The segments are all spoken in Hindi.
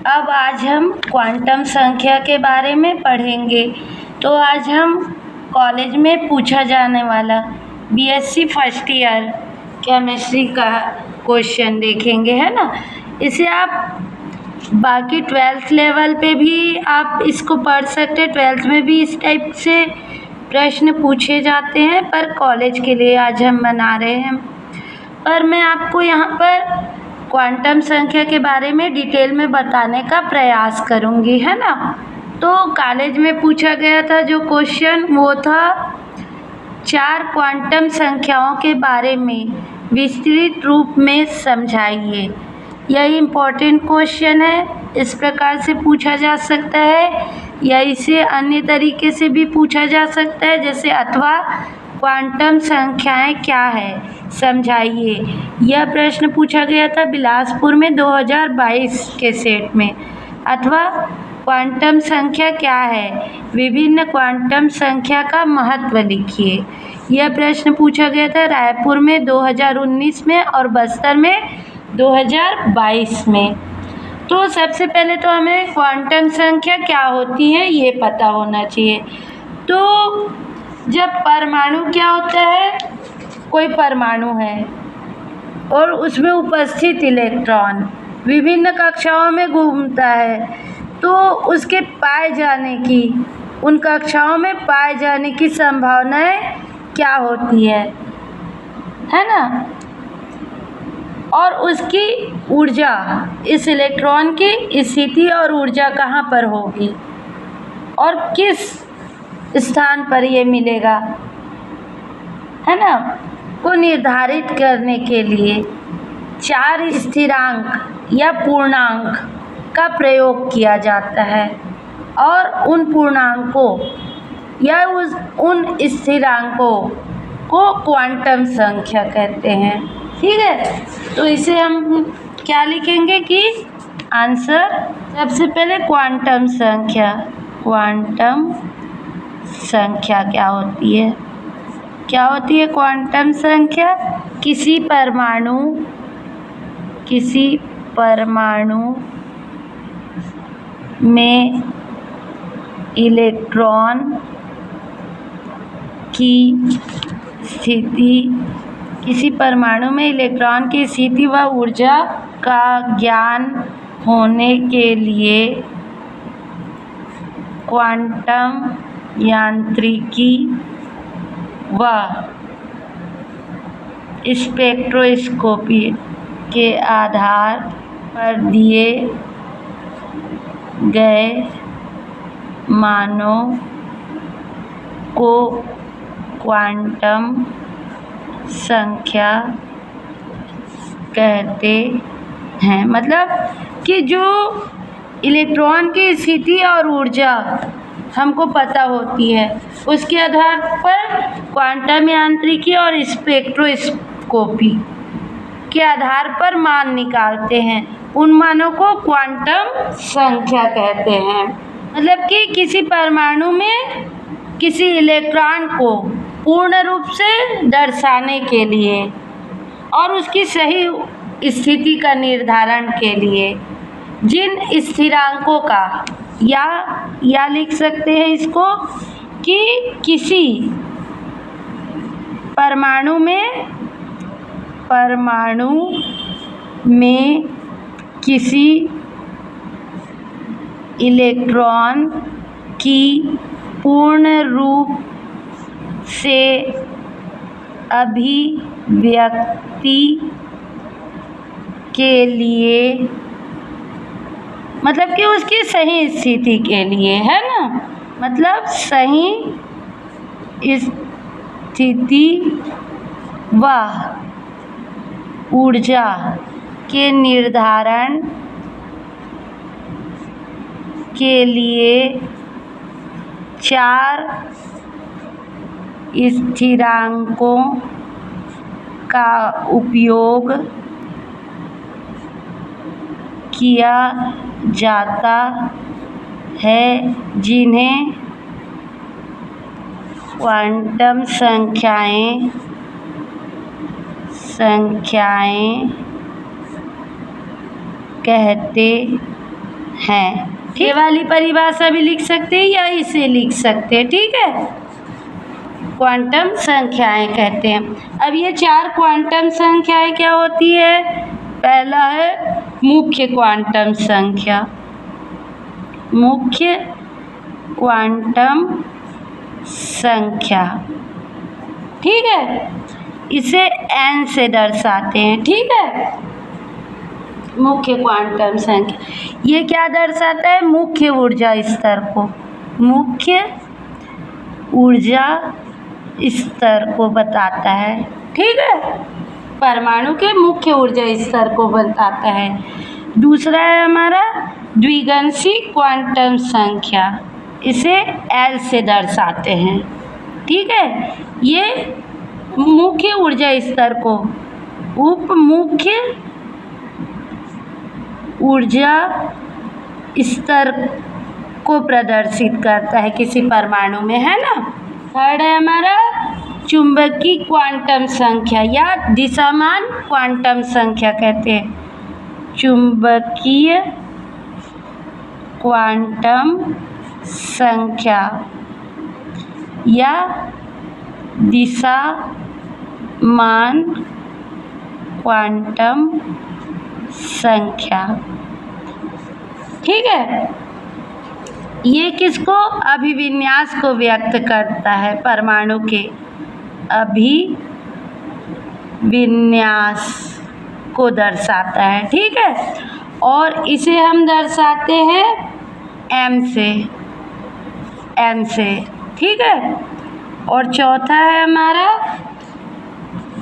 अब आज हम क्वांटम संख्या के बारे में पढ़ेंगे। तो आज हम कॉलेज में पूछा जाने वाला बीएससी फर्स्ट ईयर केमिस्ट्री का क्वेश्चन देखेंगे, है ना। इसे आप बाकी 12th लेवल पे भी आप इसको पढ़ सकते हैं। 12th में भी इस टाइप से प्रश्न पूछे जाते हैं, पर कॉलेज के लिए आज हम बना रहे हैं। पर मैं आपको यहाँ पर क्वांटम संख्या के बारे में डिटेल में बताने का प्रयास करूँगी, है ना। तो कॉलेज में पूछा गया था जो क्वेश्चन, वो था 4 क्वांटम संख्याओं के बारे में विस्तृत रूप में समझाइए। यह इम्पोर्टेंट क्वेश्चन है। इस प्रकार से पूछा जा सकता है या इसे अन्य तरीके से भी पूछा जा सकता है, जैसे अथवा क्वांटम संख्याएं क्या है समझाइए। यह प्रश्न पूछा गया था बिलासपुर में 2022 के सेट में। अथवा क्वांटम संख्या क्या है, विभिन्न क्वांटम संख्या का महत्व लिखिए। यह प्रश्न पूछा गया था रायपुर में 2019 में और बस्तर में 2022 में। तो सबसे पहले तो हमें क्वांटम संख्या क्या होती है ये पता होना चाहिए। तो जब परमाणु क्या होता है, कोई परमाणु है और उसमें उपस्थित इलेक्ट्रॉन विभिन्न कक्षाओं में घूमता है, तो उसके पाए जाने की, उन कक्षाओं में पाए जाने की संभावनाएं क्या होती है ना। और उसकी ऊर्जा, इस इलेक्ट्रॉन की स्थिति और ऊर्जा कहाँ पर होगी और किस स्थान पर ये मिलेगा, है ना, को निर्धारित करने के लिए 4 स्थिरांक या पूर्णांक का प्रयोग किया जाता है। और उन पूर्णांकों या उन स्थिरांकों को क्वांटम संख्या कहते हैं। ठीक है, तो इसे हम क्या लिखेंगे कि आंसर, सबसे पहले क्वांटम संख्या। क्वांटम संख्या क्या होती है? क्या होती है क्वांटम संख्या? किसी परमाणु में इलेक्ट्रॉन की स्थिति, किसी परमाणु में इलेक्ट्रॉन की स्थिति व ऊर्जा का ज्ञान होने के लिए क्वांटम यांत्रिकी व स्पेक्ट्रोस्कोपी के आधार पर दिए गए मानों को क्वांटम संख्या कहते हैं। मतलब कि जो इलेक्ट्रॉन की स्थिति और ऊर्जा हमको पता होती है, उसके आधार पर क्वांटम यांत्रिकी और स्पेक्ट्रोस्कोपी के आधार पर मान निकालते हैं। उन मानों को क्वांटम संख्या कहते हैं। मतलब कि किसी परमाणु में किसी इलेक्ट्रॉन को पूर्ण रूप से दर्शाने के लिए और उसकी सही स्थिति का निर्धारण के लिए जिन स्थिरांकों का या लिख सकते हैं इसको कि किसी परमाणु में किसी इलेक्ट्रॉन की पूर्ण रूप से अभिव्यक्ति के लिए, मतलब कि उसकी सही स्थिति के लिए, है ना, मतलब सही स्थिति व ऊर्जा के निर्धारण के लिए 4 स्थिरांकों का उपयोग किया जाता है, जिन्हें क्वांटम संख्याएं कहते हैं। ये वाली परिभाषा भी लिख सकते हैं या इसे लिख सकते हैं, ठीक है। क्वांटम संख्याएं कहते हैं। अब ये 4 क्वांटम संख्याएं क्या होती है? पहला है मुख्य क्वांटम संख्या, मुख्य क्वांटम संख्या, ठीक है। इसे n से दर्शाते हैं, ठीक है। मुख्य क्वांटम संख्या ये क्या दर्शाता है? मुख्य ऊर्जा स्तर को, मुख्य ऊर्जा स्तर को बताता है, ठीक है। परमाणु के मुख्य ऊर्जा स्तर को बताता है। दूसरा है हमारा द्विगंशी क्वांटम संख्या, इसे L से दर्शाते हैं, ठीक है। ये मुख्य ऊर्जा स्तर को उप मुख्य ऊर्जा स्तर को प्रदर्शित करता है किसी परमाणु में, है ना। थर्ड है हमारा चुंबकीय क्वांटम संख्या या दिशामान क्वांटम संख्या कहते हैं। चुंबकीय क्वांटम संख्या या दिशामान क्वांटम संख्या, ठीक है। ये किसको? अभिविन्यास को व्यक्त करता है, परमाणु के अभिविन्यास को दर्शाता है, ठीक है। और इसे हम दर्शाते हैं m से, ठीक है। और चौथा है हमारा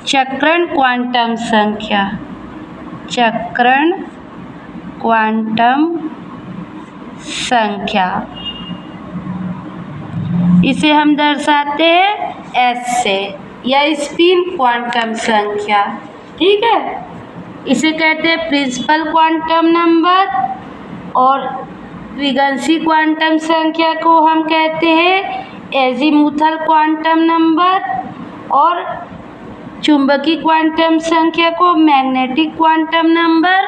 चक्रण क्वांटम संख्या, चक्रण क्वांटम संख्या, इसे हम दर्शाते हैं S से, या स्पिन क्वांटम संख्या, ठीक है। इसे कहते हैं प्रिंसिपल क्वांटम नंबर, और द्विगंशी क्वांटम संख्या को हम कहते हैं एजीमुथल क्वांटम नंबर, और चुंबकीय क्वांटम संख्या को मैग्नेटिक क्वांटम नंबर,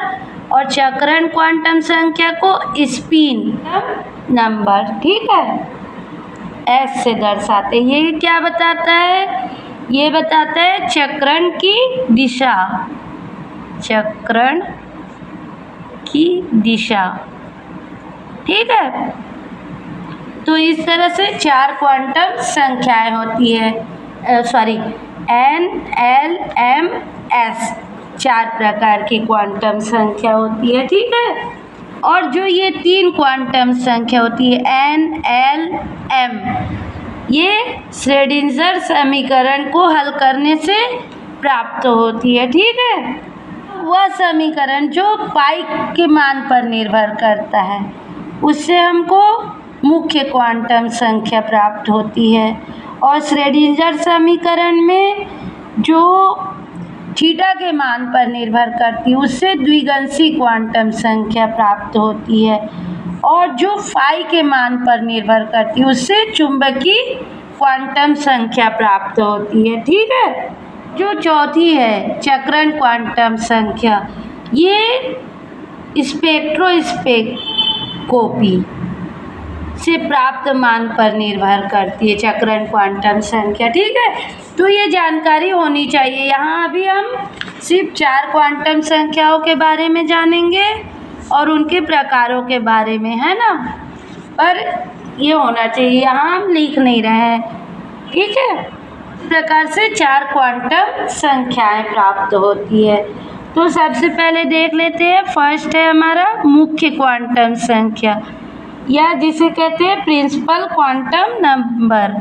और चक्रण क्वांटम संख्या को स्पिन नंबर, ठीक है। S से दर्शाते हैं। ये क्या बताता है? ये बताता है चक्रण की दिशा, चक्रण की दिशा, ठीक है। तो इस तरह से 4 क्वांटम संख्याएं होती है, N, L, M, S, 4 प्रकार की क्वांटम संख्या होती है, ठीक है। और जो ये 3 क्वांटम संख्या होती है N, L, M, ये श्रोडिंगर समीकरण को हल करने से प्राप्त होती है, ठीक है। वह समीकरण जो पाई के मान पर निर्भर करता है, उससे हमको मुख्य क्वांटम संख्या प्राप्त होती है। और श्रोडिंगर समीकरण में जो थीटा के मान पर निर्भर करती है, उससे द्विगंशी क्वांटम संख्या प्राप्त होती है। और जो फाई के मान पर निर्भर करती है, उससे चुंबकीय क्वांटम संख्या प्राप्त होती है, ठीक है। जो चौथी है चक्रण क्वांटम संख्या, ये स्पेक्ट्रोस्कोपी से प्राप्त मान पर निर्भर करती है, चक्रण क्वांटम संख्या, ठीक है। तो ये जानकारी होनी चाहिए। यहाँ अभी हम सिर्फ 4 क्वांटम संख्याओं के बारे में जानेंगे और उनके प्रकारों के बारे में, है ना। पर ये होना चाहिए, यहाँ हम लिख नहीं रहे हैं, ठीक है। इस प्रकार से 4 क्वांटम संख्याएं प्राप्त होती है। तो सबसे पहले देख लेते हैं, फर्स्ट है हमारा मुख्य क्वांटम संख्या, या जिसे कहते हैं प्रिंसिपल क्वांटम नंबर।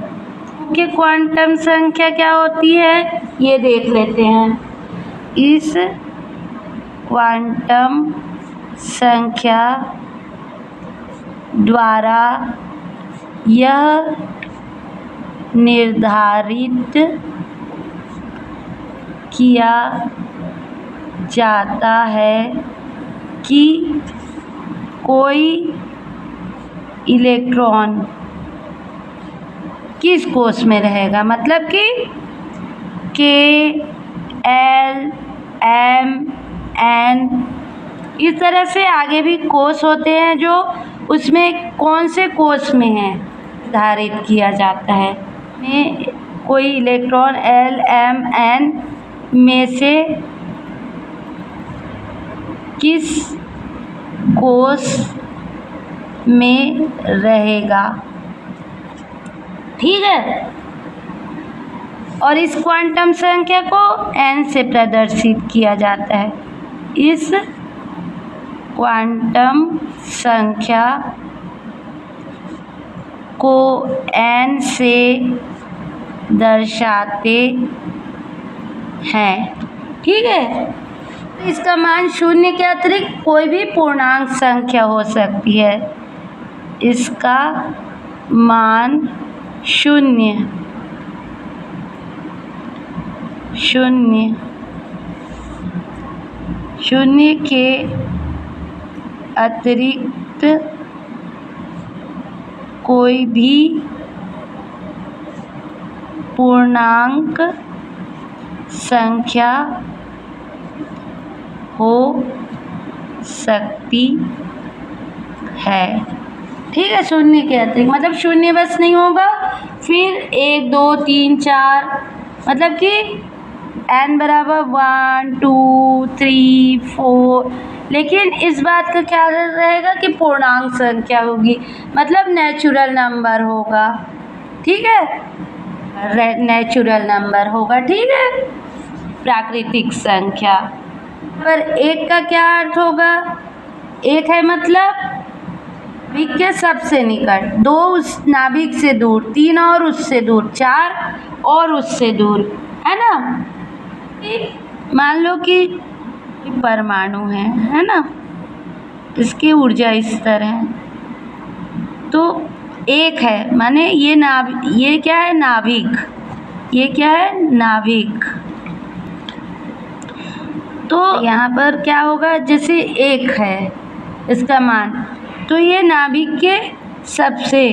मुख्य क्वांटम संख्या क्या होती है, ये देख लेते हैं। इस क्वांटम संख्या द्वारा यह निर्धारित किया जाता है कि कोई इलेक्ट्रॉन किस कोश में रहेगा, मतलब कि K, L, M, N इस तरह से आगे भी कोष होते हैं जो उसमें कौन से कोष में है धारित किया जाता है। में कोई इलेक्ट्रॉन L, M, N में से किस कोष में रहेगा, ठीक है। और इस क्वांटम संख्या को n से प्रदर्शित किया जाता है। इस क्वांटम संख्या को n से दर्शाते हैं, ठीक है। इसका मान शून्य के अतिरिक्त कोई भी पूर्णांक संख्या हो सकती है। इसका मान शून्य के अतिरिक्त कोई भी पूर्णांक संख्या हो सकती है, ठीक है। शून्य के अतिरिक्त मतलब शून्य बस नहीं होगा, फिर 1, 2, 3, 4 मतलब कि n बराबर 1, 2, 3, 4, लेकिन इस बात का ख्याल रहेगा कि पूर्णांक संख्या होगी, मतलब नेचुरल नंबर होगा, ठीक है। नेचुरल नंबर होगा, ठीक है, प्राकृतिक संख्या। पर एक का क्या अर्थ होगा? एक है मतलब नाभिक के सबसे निकट, 2 उस नाभिक से दूर, 3 और उससे दूर, 4 और उससे दूर, है ना। मान लो कि परमाणु है ना, इसकी ऊर्जा स्तर है, तो एक है माने ये क्या है नाभिक, ये क्या है नाभिक। तो यहाँ पर क्या होगा, जैसे एक है इसका मान, तो ये नाभिक के सबसे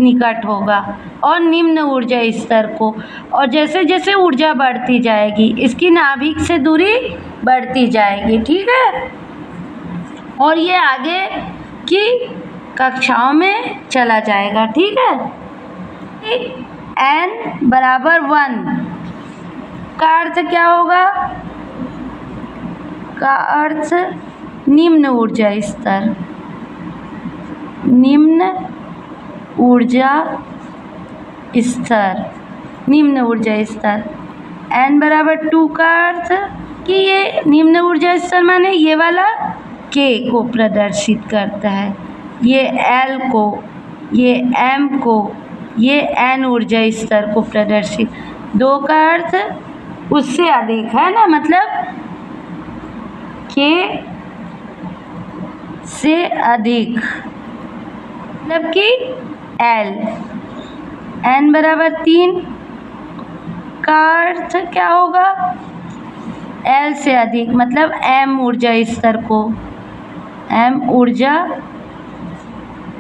निकट होगा और निम्न ऊर्जा स्तर को, और जैसे जैसे ऊर्जा बढ़ती जाएगी इसकी नाभिक से दूरी बढ़ती जाएगी, ठीक है। और ये आगे की कक्षाओं में चला जाएगा, ठीक है। n बराबर 1 का अर्थ क्या होगा? का अर्थ निम्न ऊर्जा स्तर, निम्न ऊर्जा स्तर, निम्न ऊर्जा स्तर। n बराबर 2 का अर्थ कि ये निम्न ऊर्जा स्तर माने ये वाला k को प्रदर्शित करता है, ये L को, ये M को, ये n ऊर्जा स्तर को प्रदर्शित। 2 का अर्थ उससे अधिक है ना, मतलब k से अधिक, मतलब कि L। n बराबर 3 का अर्थ क्या होगा? L से अधिक, मतलब m ऊर्जा स्तर को, m ऊर्जा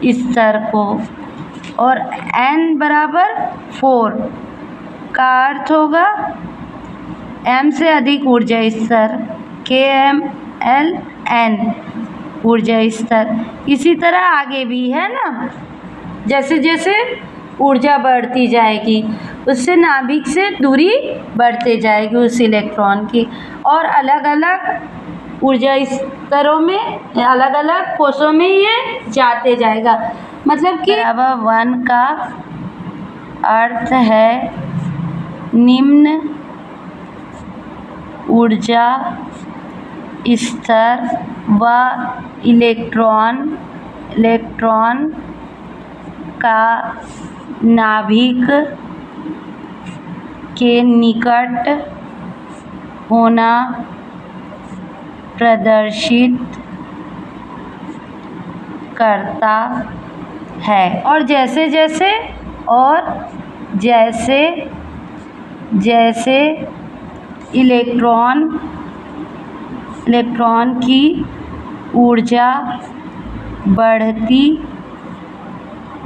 स्तर को। और n बराबर 4 का अर्थ होगा m से अधिक ऊर्जा स्तर, Km L n ऊर्जा स्तर। इसी तरह आगे भी है ना, जैसे जैसे ऊर्जा बढ़ती जाएगी उससे नाभिक से दूरी बढ़ते जाएगी उस इलेक्ट्रॉन की, और अलग अलग ऊर्जा स्तरों में, अलग अलग कोषों में ये जाते जाएगा। मतलब कि 1 का अर्थ है निम्न ऊर्जा स्तर व इलेक्ट्रॉन का नाभिक के निकट होना प्रदर्शित करता है। और जैसे जैसे इलेक्ट्रॉन की ऊर्जा बढ़ती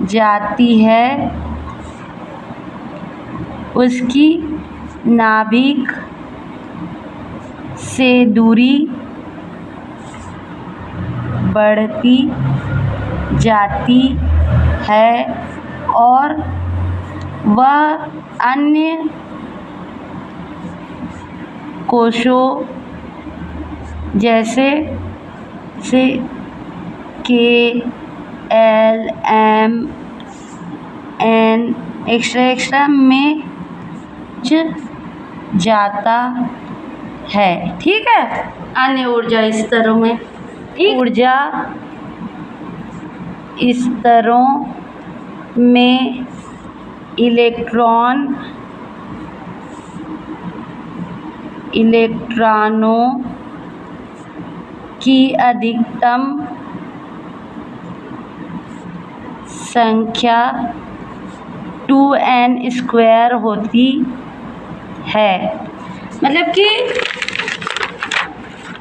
जाती है उसकी नाभिक से दूरी बढ़ती जाती है और वह अन्य कोशों जैसे के, एल, एम, एन एक्स्ट्रा में जाता है। ठीक है, अन्य ऊर्जा स्तरों में। ऊर्जा स्तरों में इलेक्ट्रॉनों की अधिकतम संख्या 2n² होती है। मतलब कि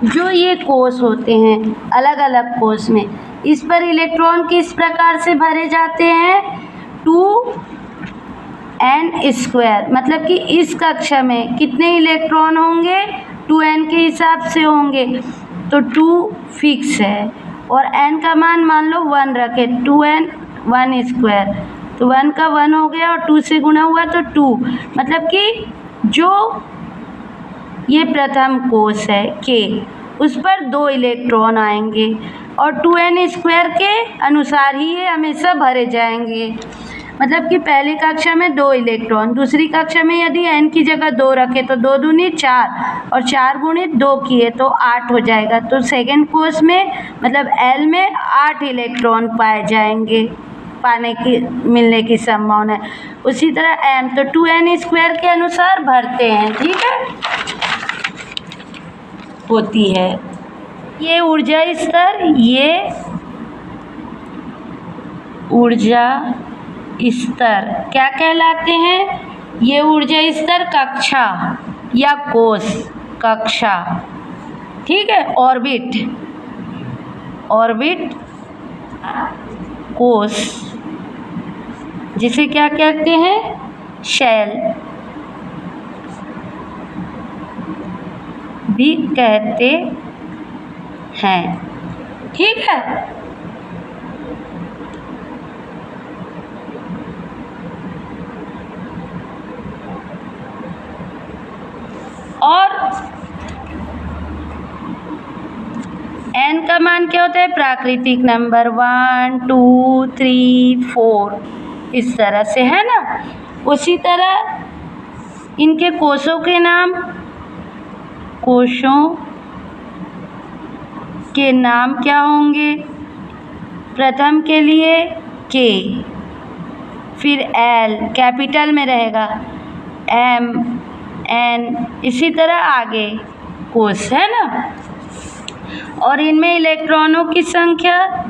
जो ये कोश होते हैं अलग अलग कोश में, इस पर इलेक्ट्रॉन किस प्रकार से भरे जाते हैं? 2n²। मतलब कि इस कक्षा में कितने इलेक्ट्रॉन होंगे? 2n के हिसाब से होंगे, तो 2 फिक्स है और n का मान लो 1 रखे, 2n 1², तो 1 का 1 हो गया और 2 से गुणा हुआ तो 2। मतलब कि जो ये प्रथम कोश है के, उस पर 2 इलेक्ट्रॉन आएंगे और 2n² के अनुसार ही ये हमेशा भरे जाएंगे। मतलब कि पहली कक्षा में 2 इलेक्ट्रॉन, दूसरी कक्षा में यदि n की जगह 2 रखे तो 2 दूनी 4 और 4 गुणित 2 किए तो 8 हो जाएगा। तो सेकेंड कोश में मतलब L में 8 इलेक्ट्रॉन पाए जाएंगे, मिलने की संभावना है। उसी तरह m तो 2n² के अनुसार भरते हैं। ठीक है, होती है। ये ऊर्जा स्तर, ये ऊर्जा स्तर क्या कहलाते हैं? ये ऊर्जा स्तर कक्षा या कोश, कक्षा। ठीक है, ऑर्बिट कोश, जिसे क्या कहते हैं? शेल भी कहते हैं। ठीक है, और n का मान क्या होता है? प्राकृतिक नंबर 1 2 3 4 इस तरह से, है ना। उसी तरह इनके कोशों के नाम क्या होंगे? प्रथम के लिए K, फिर L कैपिटल में रहेगा, M, N, इसी तरह आगे कोश, है ना। और इनमें इलेक्ट्रॉनों की संख्या,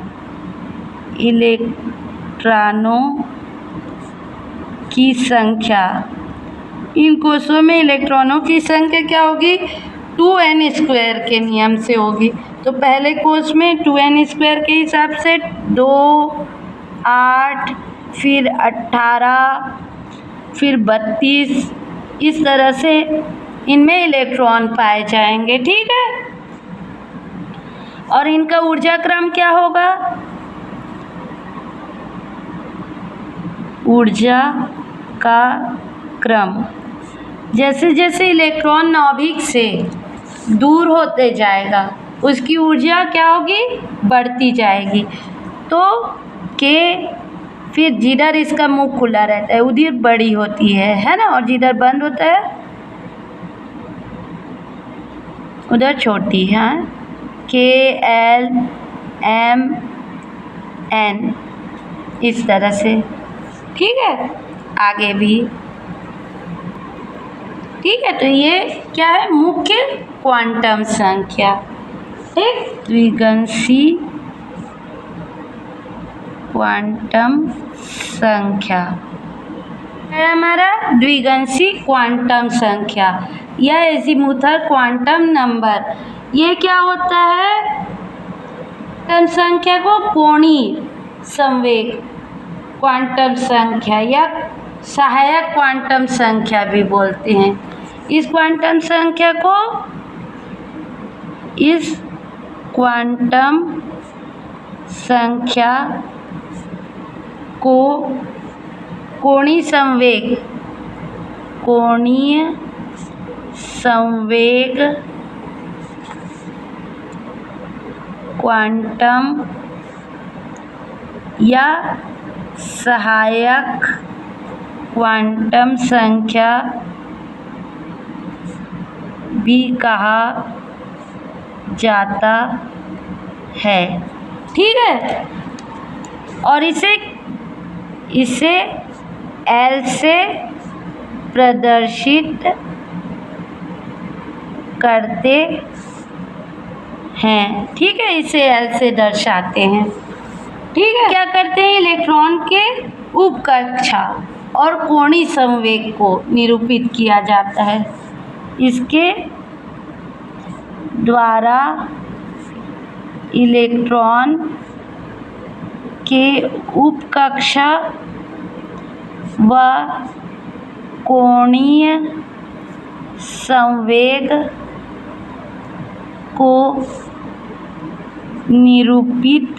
इन कोशों में इलेक्ट्रॉनों की संख्या क्या होगी? 2n² के नियम से होगी। तो पहले कोश में 2n² के हिसाब से 2, 8, फिर 18, फिर 32, इस तरह से इनमें इलेक्ट्रॉन पाए जाएंगे। ठीक है, और इनका ऊर्जा क्रम क्या होगा? ऊर्जा का क्रम, जैसे जैसे इलेक्ट्रॉन नाभिक से दूर होते जाएगा उसकी ऊर्जा क्या होगी? बढ़ती जाएगी। तो K, फिर जिधर इसका मुख खुला रहता है उधर बड़ी होती है ना, और जिधर बंद होता है उधर छोटी है। K, L, M, N इस तरह से। ठीक है, आगे भी। ठीक है, तो ये क्या है? मुख्य क्वांटम संख्या। ठीक, द्विगंशी क्वांटम संख्या है हमारा द्विगंशी क्वांटम संख्या या एजीमुथल क्वांटम नंबर। ये क्या होता है? क्वांटम संख्या को कोणीय संवेग क्वांटम संख्या या सहायक क्वांटम संख्या भी बोलते हैं। इस क्वांटम संख्या को कोणीय संवेग क्वांटम या सहायक क्वांटम संख्या भी कहा जाता है। ठीक है, और इसे L से प्रदर्शित करते हैं। ठीक है, इसे L से दर्शाते हैं। ठीक है, क्या करते हैं, इलेक्ट्रॉन के उपकक्षा और कोणीय संवेग को निरूपित किया जाता है। इसके द्वारा इलेक्ट्रॉन के उपकक्षा व कोणीय संवेग को निरूपित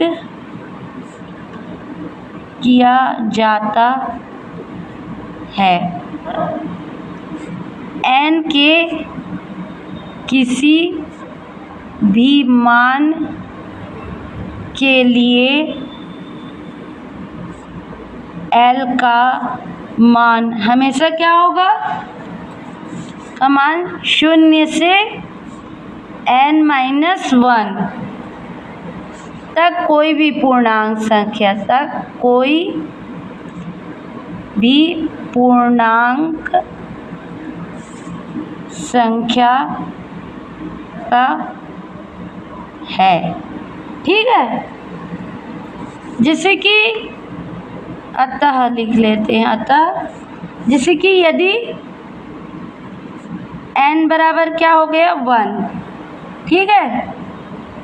किया जाता है। n के किसी भी मान के लिए L का मान हमेशा क्या होगा, का मान 0 से n-1 तक कोई भी पूर्णांक संख्या तक कोई भी पूर्णांक संख्या का है। ठीक है, जैसे कि अतः लिख लेते हैं। अतः जैसे कि यदि n बराबर क्या हो गया 1, ठीक है,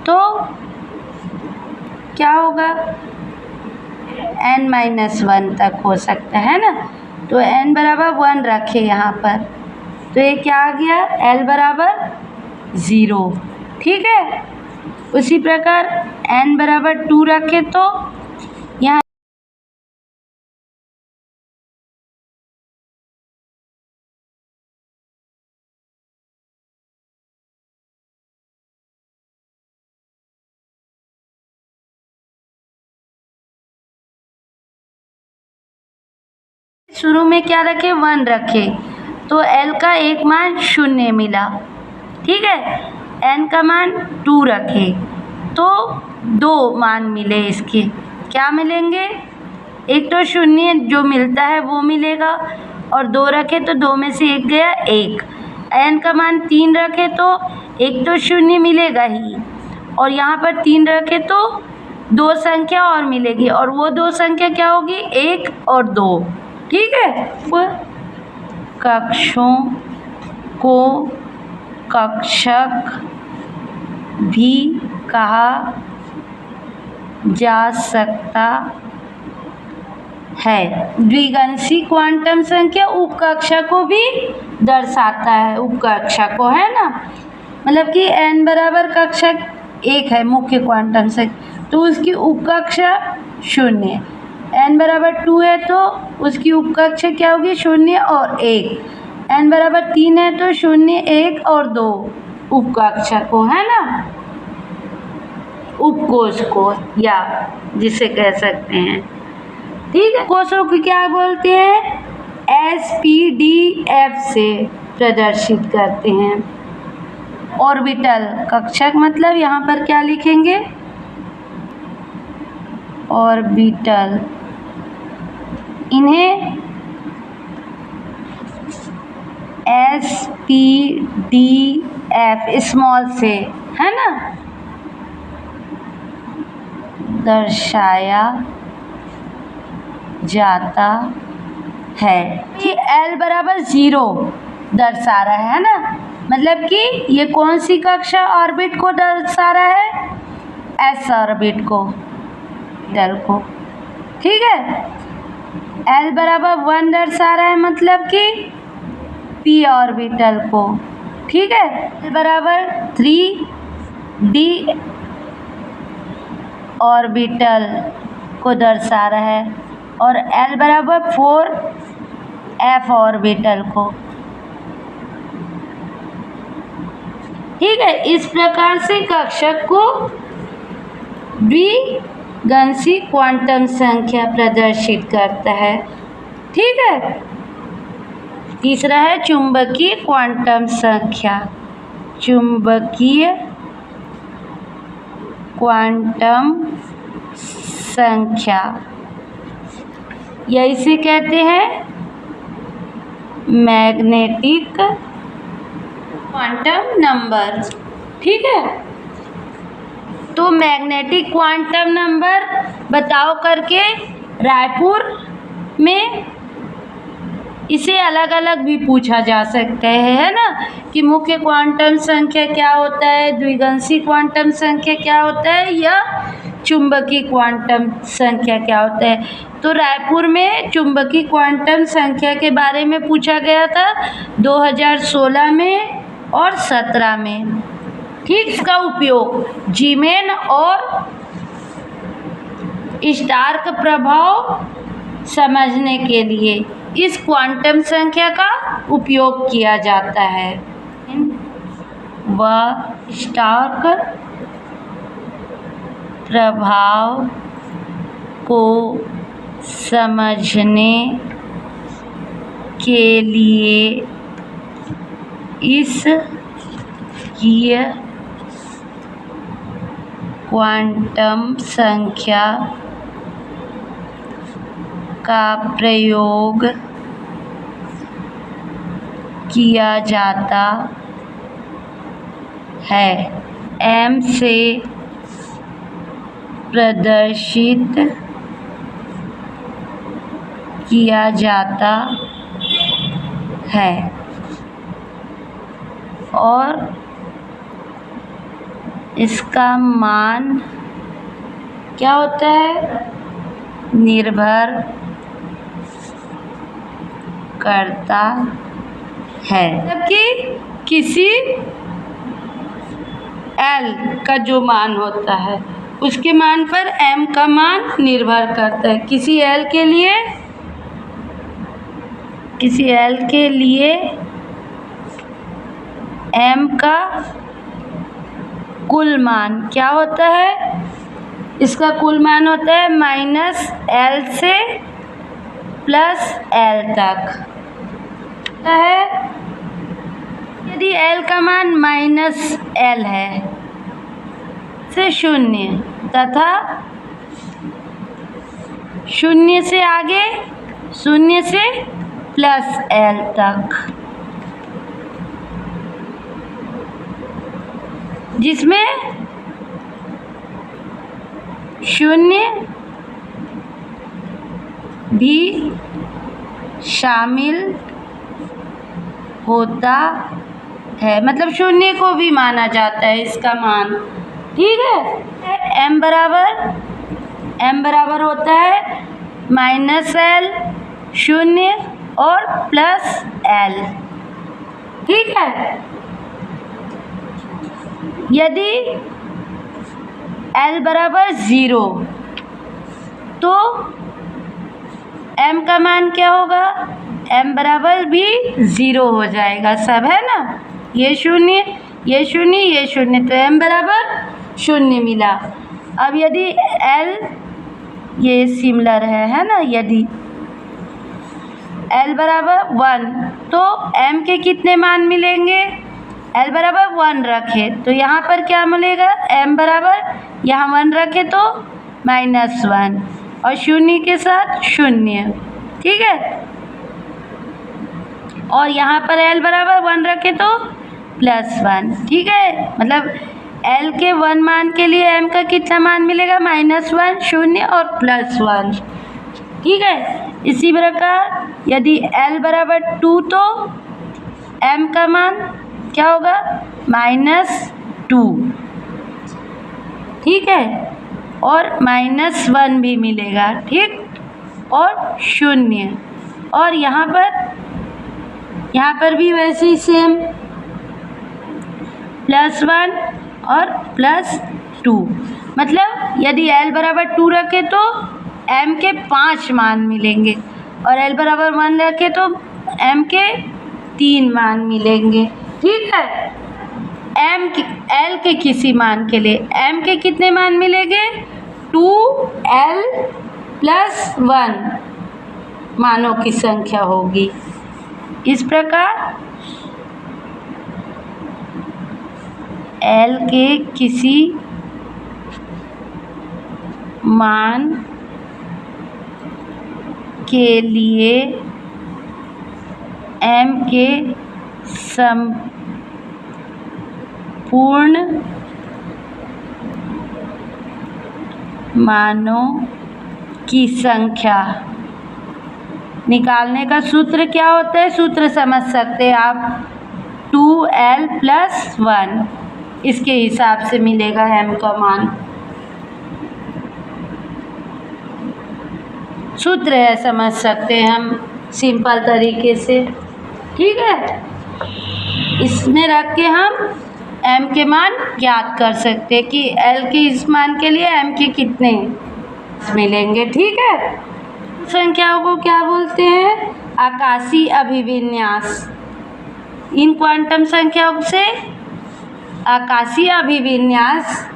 तो क्या होगा, n-1 तक हो सकता है ना। तो n बराबर 1 रखे यहाँ पर, तो ये क्या आ गया, L बराबर 0। ठीक है, उसी प्रकार n बराबर 2 रखे तो यहाँ शुरू में क्या रखे, 1 रखे, तो L का एक मान 0 मिला। ठीक है, n का मान 2 रखे तो 2 मान मिले। इसके क्या मिलेंगे, एक तो 0 जो मिलता है वो मिलेगा, और 2 रखे तो 2 में से 1 गया 1। n का मान 3 रखे तो एक तो 0 मिलेगा ही, और यहाँ पर 3 रखे तो 2 संख्या और मिलेगी, और वो 2 संख्या क्या होगी, 1 और 2। ठीक है, कक्षों को कक्षक भी कहा जा सकता है। द्विगंशी क्वांटम संख्या उपकक्षा को भी दर्शाता है, उपकक्षा को, है ना। मतलब कि n बराबर कक्षक 1 है मुख्य क्वांटम संख्या, तो उसकी उपकक्षा 0। n बराबर 2 है तो उसकी उपकक्षा क्या होगी, 0 और 1। n बराबर 3 है तो 0, 1 और 2 उपकक्षा को, है ना, उपकोष को, या जिसे कह सकते हैं। ठीक है, कोषों को क्या बोलते हैं, SPDF से प्रदर्शित करते हैं। ऑर्बिटल कक्षक मतलब यहाँ पर क्या लिखेंगे, ऑर्बिटल, इन्हें SPDF स्मॉल से, है ना, दर्शाया जाता है। कि L बराबर 0 दर्शा रहा है ना, मतलब कि ये कौन सी कक्षा ऑर्बिट को दर्शा रहा है, S ऑर्बिट को, डल को। ठीक है, L बराबर 1 दर्शा रहा है मतलब कि p ऑर्बिटल को। ठीक है, L बराबर 3 d ऑर्बिटल को दर्शा रहा है और L बराबर 4 F ऑर्बिटल को। ठीक है, इस प्रकार से कक्षक को द्विगंशी क्वांटम संख्या प्रदर्शित करता है। ठीक है, तीसरा है चुंबकीय क्वांटम संख्या। चुंबकीय क्वांटम संख्या या इसे कहते हैं मैग्नेटिक क्वांटम नंबर। ठीक है, तो मैग्नेटिक क्वांटम नंबर बताओ करके रायपुर में इसे अलग अलग भी पूछा जा सकता है ना, कि मुख्य क्वांटम संख्या क्या होता है, द्विगंशी क्वांटम संख्या क्या होता है, या चुंबकीय क्वांटम संख्या क्या होता है। तो रायपुर में चुंबकीय क्वांटम संख्या के बारे में पूछा गया था 2016 में और 17 में। ठीक, इसका उपयोग जीमेन और स्टार्क प्रभाव समझने के लिए इस क्वांटम संख्या का उपयोग किया जाता है व स्टार्क प्रभाव को समझने के लिए इस क्वांटम संख्या का प्रयोग किया जाता है। M से प्रदर्शित किया जाता है और इसका मान क्या होता है, निर्भर करता है। जबकि किसी L का जो मान होता है उसके मान पर M का मान निर्भर करता है। किसी L के लिए M का कुल मान क्या होता है, इसका कुल मान होता है -L से +L तक है। यदि L का मान -L है से 0 तथा 0 से आगे 0 से +L तक, जिसमें 0 भी शामिल होता है, मतलब 0 को भी माना जाता है इसका मान। ठीक है, M बराबर होता है -L 0 और +L। ठीक है, यदि L बराबर 0 तो M का मान क्या होगा, M बराबर भी 0 हो जाएगा, सब है ना, ये 0 ये 0 ये 0, तो M बराबर 0 मिला। अब यदि L ये सिमिलर है ना, यदि L बराबर 1 तो M के कितने मान मिलेंगे, L बराबर 1 रखे तो यहाँ पर क्या मिलेगा, M बराबर यहाँ 1 रखे तो -1 और 0 के साथ 0। ठीक है, और यहाँ पर L बराबर 1 रखे तो +1। ठीक है, मतलब L के 1 मान के लिए M का कितना मान मिलेगा, -1 0 और +1। ठीक है, इसी प्रकार यदि L बराबर 2 तो M का मान क्या होगा, -2। ठीक है, और -1 भी मिलेगा। ठीक, और 0, और यहाँ पर भी वैसे ही सेम +1 और +2। मतलब यदि L बराबर 2 रखे तो M के 5 मान मिलेंगे और L बराबर 1 रखे तो M के 3 मान मिलेंगे। ठीक है, L के किसी मान के लिए M के कितने मान मिलेंगे? 2L + 1 मानों की संख्या होगी। इस प्रकार L के किसी मान के लिए M के संपूर्ण मानों की संख्या निकालने का सूत्र क्या होता है? सूत्र समझ सकते हैं आप, 2L + 1 इसके हिसाब से मिलेगा M का मान। सूत्र है, समझ सकते हैं हम सिंपल तरीके से। ठीक है, इसमें रख के हम M के मान ज्ञात कर सकते हैं कि L के इस मान के लिए M के कितने मिलेंगे। ठीक है, संख्याओं को क्या बोलते हैं? आकाशीय अभिविन्यास। इन क्वांटम संख्याओं से आकाशीय अभिविन्यास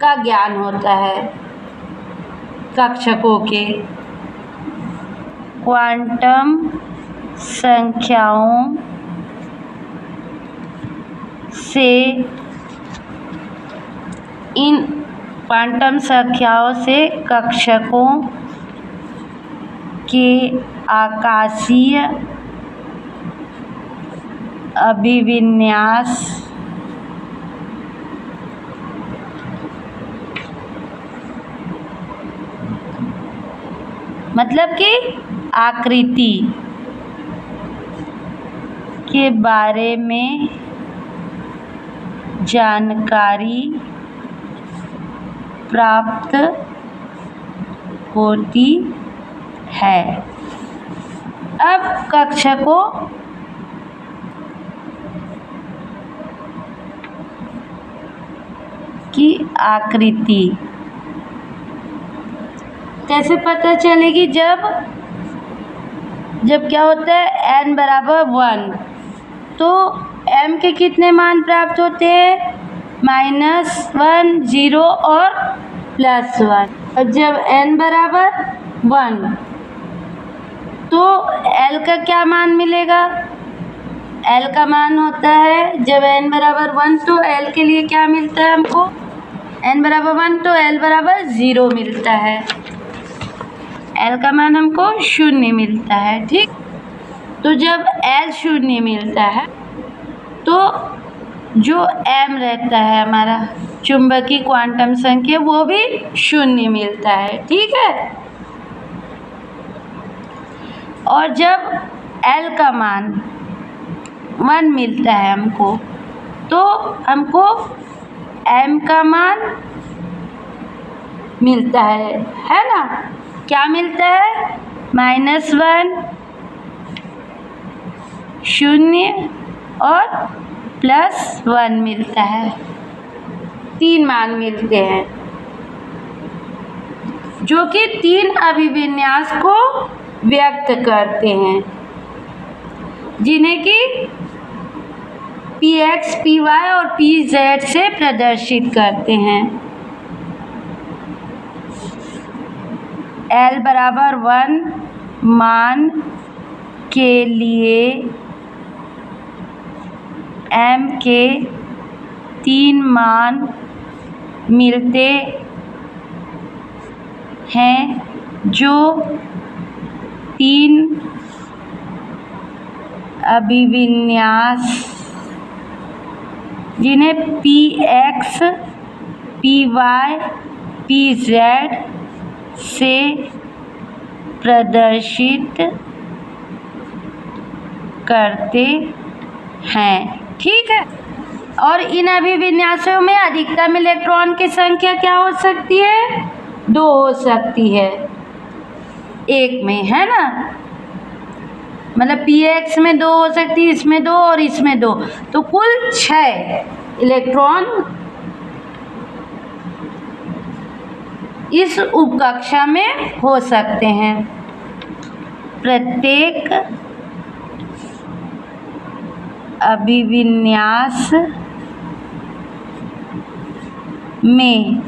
का ज्ञान होता है कक्षकों के। क्वांटम संख्याओं से इन क्वांटम संख्याओं से कक्षकों के आकाशीय अभिविन्यास मतलब कि आकृति के बारे में जानकारी प्राप्त होती है। अब कक्षकों की आकृति कैसे पता चलेगी? जब क्या होता है n बराबर 1 तो m के कितने मान प्राप्त होते हैं? -1, 0 और +1। और जब n बराबर 1 तो l का क्या मान मिलेगा? l का मान होता है जब n बराबर 1 तो l के लिए क्या मिलता है हमको? n बराबर 1 तो l बराबर 0 मिलता है। L का मान हमको 0 मिलता है। ठीक, तो जब L 0 मिलता है तो जो M रहता है हमारा चुंबकीय क्वांटम संख्या वो भी 0 मिलता है। ठीक है, और जब L का मान 1 मिलता है हमको तो हमको M का मान मिलता है ना? क्या मिलता है? -1, 0 और +1 मिलता है। 3 मान मिलते हैं जो कि 3 अभिविन्यास को व्यक्त करते हैं, जिन्हें कि px, py और pz से प्रदर्शित करते हैं। L बराबर 1 मान के लिए M के 3 मान मिलते हैं जो 3 अभिविन्यास जिन्हें px, py, pz से प्रदर्शित करते हैं। ठीक है, और इन अभिविन्यासों में अधिकतम इलेक्ट्रॉन की संख्या क्या हो सकती है? 2 हो सकती है एक में, है ना? मतलब px में 2 हो सकती है, इसमें 2 और इसमें 2, तो कुल 6 इलेक्ट्रॉन इस उपकक्षा में हो सकते हैं। प्रत्येक अभिविन्यास में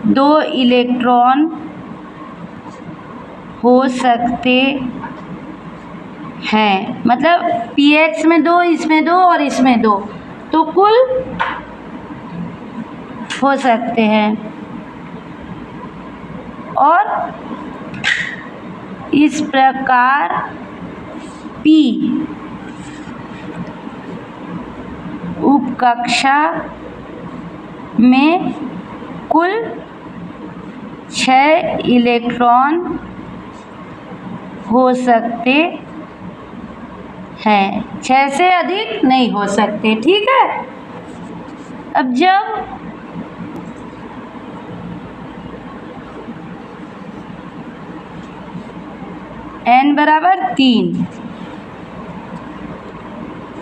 2 इलेक्ट्रॉन हो सकते हैं, मतलब px में 2, इसमें 2 और इसमें 2, तो कुल हो सकते हैं। और इस प्रकार p उपकक्षा में कुल 6 इलेक्ट्रॉन हो सकते हैं, 6 से अधिक नहीं हो सकते। ठीक है। अब जब n बराबर 3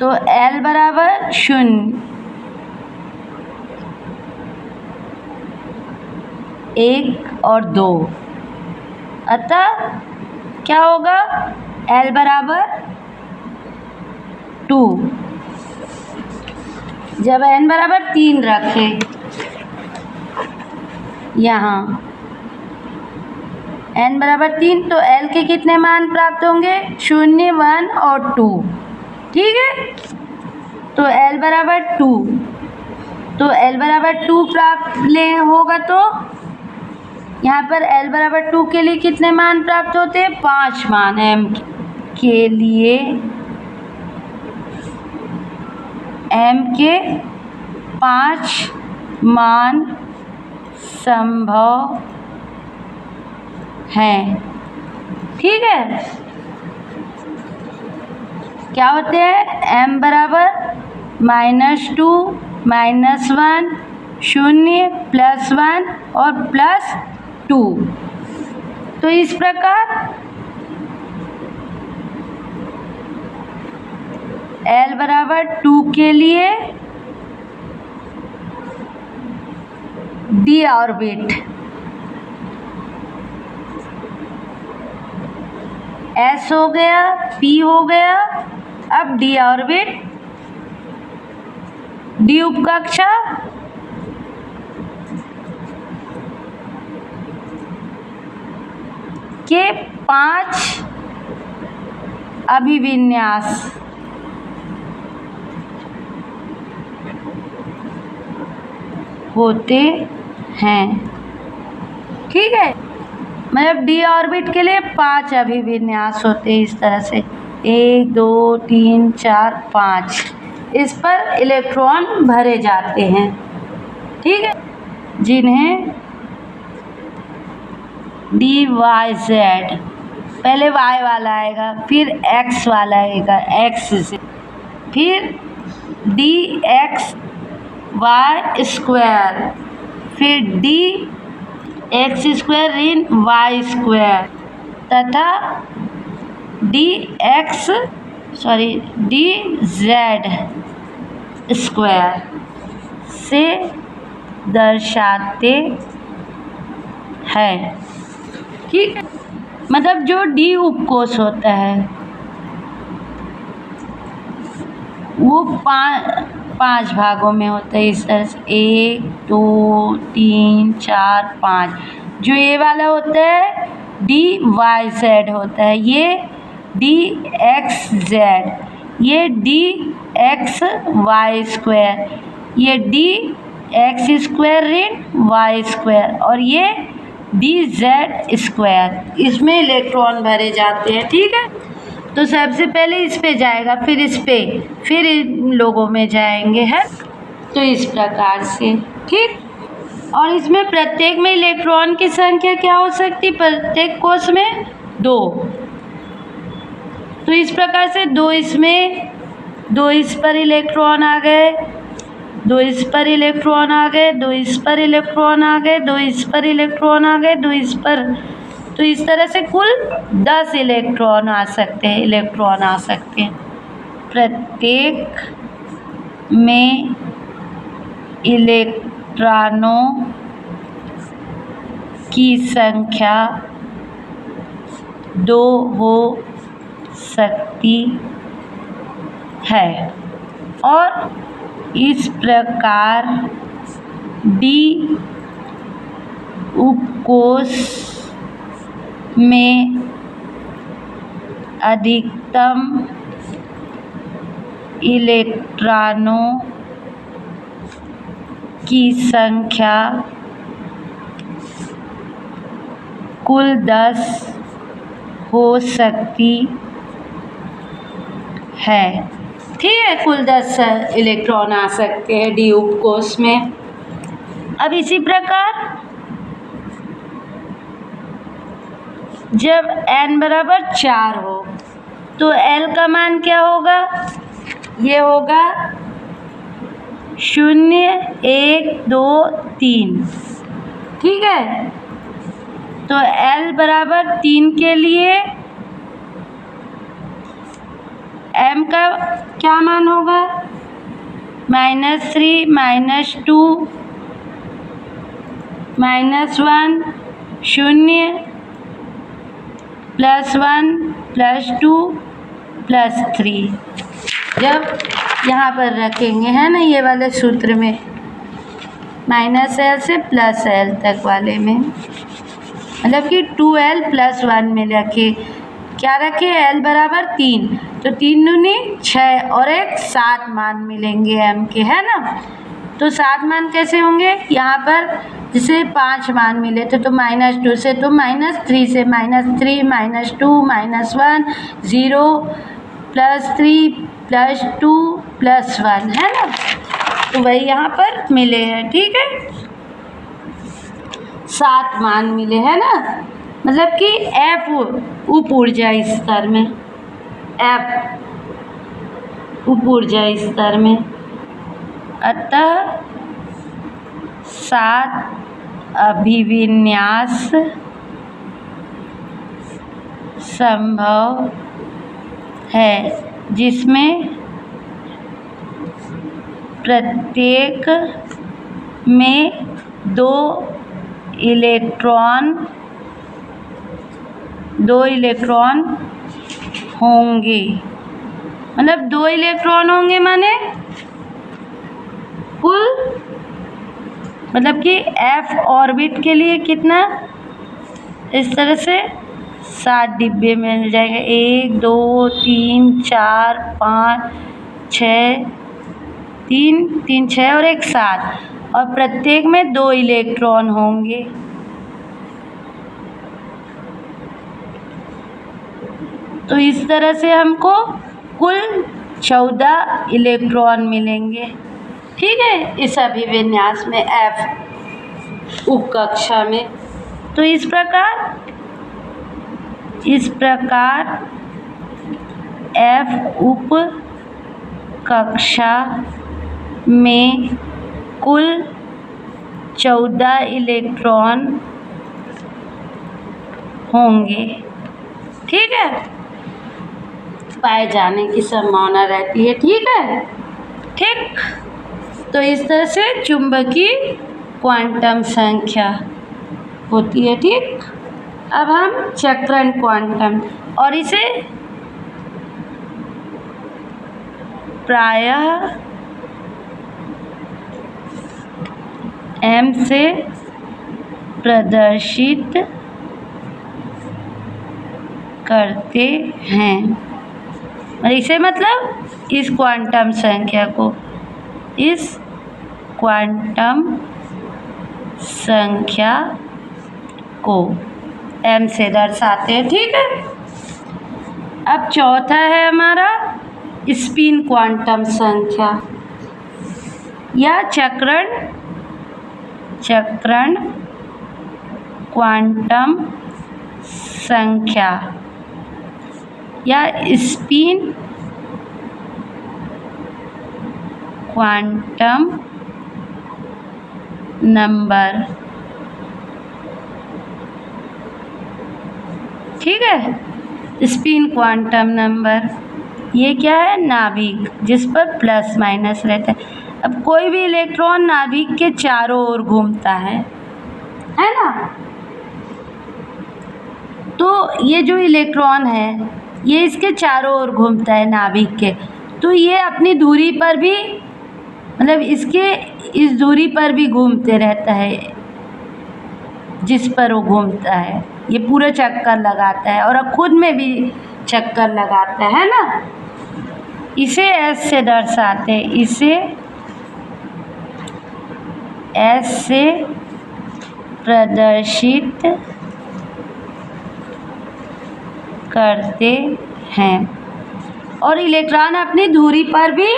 तो L बराबर 0, 1 और 2, अतः क्या होगा? L बराबर 2। जब n बराबर 3 रखे यहाँ n बराबर 3 तो L के कितने मान प्राप्त होंगे? 0, 1 और 2। ठीक है। तो L बराबर 2, तो L बराबर 2 प्राप्त होगा तो यहाँ पर L बराबर 2 के लिए कितने मान प्राप्त होते हैं? 5 मान। M के लिए M के 5 मान संभव हैं। ठीक है। क्या होते हैं? M बराबर -2, -1, 0, +1 और +2। तो इस प्रकार L बराबर 2 के लिए d ऑर्बिट S हो गया, P हो गया। अब d ऑर्बिट, d उपकक्षा के 5 अभिविन्यास होते हैं। ठीक है। मतलब d ऑर्बिट के लिए 5 अभिविन्यास होते हैं इस तरह से, 1 2 3 4 5। इस पर इलेक्ट्रॉन भरे जाते हैं। ठीक है। जिन्हें DYZ, पहले Y वाला आएगा, फिर X वाला आएगा, X से, फिर DXY स्क्वायर, फिर DX स्क्वायर ऋण Y स्क्वायर तथा DZ स्क्वायर से दर्शाते हैं। ठीक है। मतलब जो D उपकोष होता है वो 5 भागों में होता है इस तरह से, 1 2 3 4 5। जो ये वाला होता है DYZ होता है, ये DXZ, ये DXY स्क्वायर, ये DX स्क्वायर ऋण Y स्क्वायर और ये DZ स्क्वायर। इसमें इलेक्ट्रॉन भरे जाते हैं। ठीक है। तो सबसे पहले इस पे जाएगा, फिर इस पे, फिर इन लोगों में जाएंगे, है। तो इस प्रकार से। ठीक। और इसमें प्रत्येक में इलेक्ट्रॉन की संख्या क्या हो सकती है? प्रत्येक कोष में 2। तो इस प्रकार से 2 इसमें, 2 इस पर इलेक्ट्रॉन आ गए, 2 इस पर इलेक्ट्रॉन आ गए, 2 इस पर इलेक्ट्रॉन आ गए, 2 इस पर इलेक्ट्रॉन आ गए, 2 इस पर। तो इस तरह से कुल 10 इलेक्ट्रॉन आ सकते हैं, प्रत्येक में इलेक्ट्रॉनों की संख्या 2 हो सकती है और इस प्रकार D उपकोष में अधिकतम इलेक्ट्रॉनों की संख्या कुल 10 हो सकती है। ठीक है, कुल 10 इलेक्ट्रॉन आ सकते हैं डी उपकोष में। अब इसी प्रकार जब n बराबर 4 हो तो L का मान क्या होगा? ये होगा 0, 1, 2, 3। ठीक है, तो L बराबर 3 के लिए m का क्या मान होगा? -3, -2, -1, 0, +1, +2, +3। जब यहाँ पर रखेंगे, है ना, ये वाले सूत्र में -L से +L तक वाले में, मतलब कि 2L + 1 में रखे। क्या रखे? L बराबर 3, तो 3 दूनी 6 और 1 7 मान मिलेंगे m के, है ना। तो 7 मान कैसे होंगे? यहाँ पर जैसे 5 मान मिले थे तो -2 से, तो -3 से, -3, -2, -1, 0, +3, +2, +1, है ना। तो वही यहाँ पर मिले हैं। ठीक है, 7 मान मिले, है ना। मतलब कि F उप ऊर्जा स्तर में, F उप ऊर्जा स्तर में, अतः 7 अभिविन्यास संभव है जिसमें प्रत्येक में 2 इलेक्ट्रॉन होंगे। मतलब 2 इलेक्ट्रॉन होंगे माने कुल, मतलब कि F ऑर्बिट के लिए कितना, इस तरह से 7 डिब्बे मिल जाएगा। 1, 2, 3, 4, 5, 6, 3, 6 और 1 7, और प्रत्येक में 2 इलेक्ट्रॉन होंगे। तो इस तरह से हमको कुल 14 इलेक्ट्रॉन मिलेंगे। ठीक है, इस अभिविन्यास में F उप कक्षा में। तो इस प्रकार F उप कक्षा में कुल 14 इलेक्ट्रॉन होंगे। ठीक है, पाए जाने की संभावना रहती है। ठीक है, ठीक। तो इस तरह से चुंबकीय क्वांटम संख्या होती है। ठीक, अब हम चक्रण क्वांटम, और इसे प्रायः m से प्रदर्शित करते हैं। इसे मतलब इस क्वांटम संख्या को, इस क्वांटम संख्या को m से दर्शाते हैं। ठीक है, अब चौथा है हमारा स्पिन क्वांटम संख्या या चक्रण क्वांटम संख्या या स्पिन क्वांटम नंबर। ठीक है, स्पिन क्वांटम नंबर ये क्या है? नाभिक, जिस पर प्लस माइनस रहता है। अब कोई भी इलेक्ट्रॉन नाभिक के चारों ओर घूमता है ना। तो ये जो इलेक्ट्रॉन है ये इसके चारों ओर घूमता है नाभिक के, तो ये अपनी दूरी पर भी मतलब इसके इस दूरी पर भी घूमते रहता है जिस पर वो घूमता है। ये पूरा चक्कर लगाता है और अब खुद में भी चक्कर लगाता है ना। इसे एस से दर्शाते हैं, इसे एस से प्रदर्शित करते हैं। और इलेक्ट्रॉन अपनी धुरी पर भी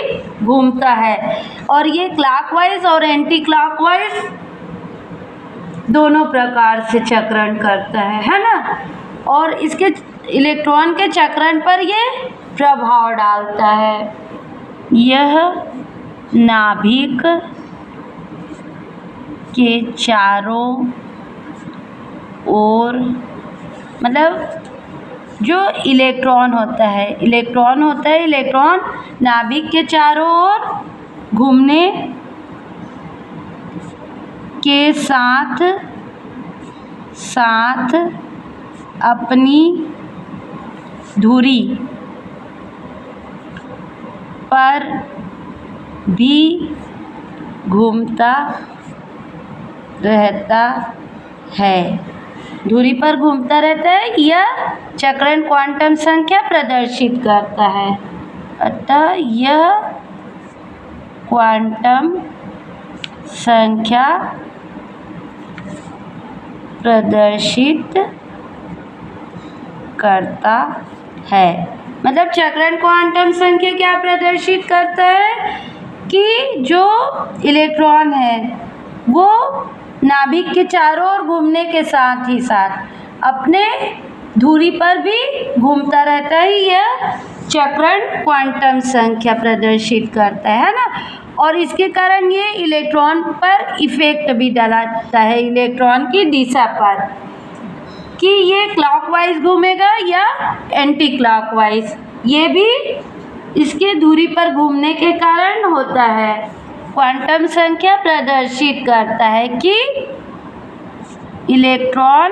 घूमता है और ये क्लॉकवाइज और एंटी क्लॉकवाइज दोनों प्रकार से चक्रण करता है ना। और इसके इलेक्ट्रॉन के चक्रण पर ये प्रभाव डालता है। यह नाभिक के चारों ओर मतलब जो इलेक्ट्रॉन होता है इलेक्ट्रॉन नाभिक के चारों ओर घूमने के साथ साथ अपनी धुरी पर भी घूमता रहता है। धुरी पर घूमता रहता है, यह चक्रण क्वांटम संख्या प्रदर्शित करता है। अतः यह क्वांटम संख्या प्रदर्शित करता है। मतलब चक्रण क्वांटम संख्या क्या प्रदर्शित करता है कि जो इलेक्ट्रॉन है वो नाभिक के चारों ओर घूमने के साथ ही साथ अपने धुरी पर भी घूमता रहता है। यह चक्रण क्वांटम संख्या प्रदर्शित करता है ना। और इसके कारण ये इलेक्ट्रॉन पर इफेक्ट भी डालता है, इलेक्ट्रॉन की दिशा पर, कि ये क्लॉकवाइज घूमेगा या एंटी क्लॉकवाइज। ये भी इसके धुरी पर घूमने के कारण होता है। क्वांटम संख्या प्रदर्शित करता है कि इलेक्ट्रॉन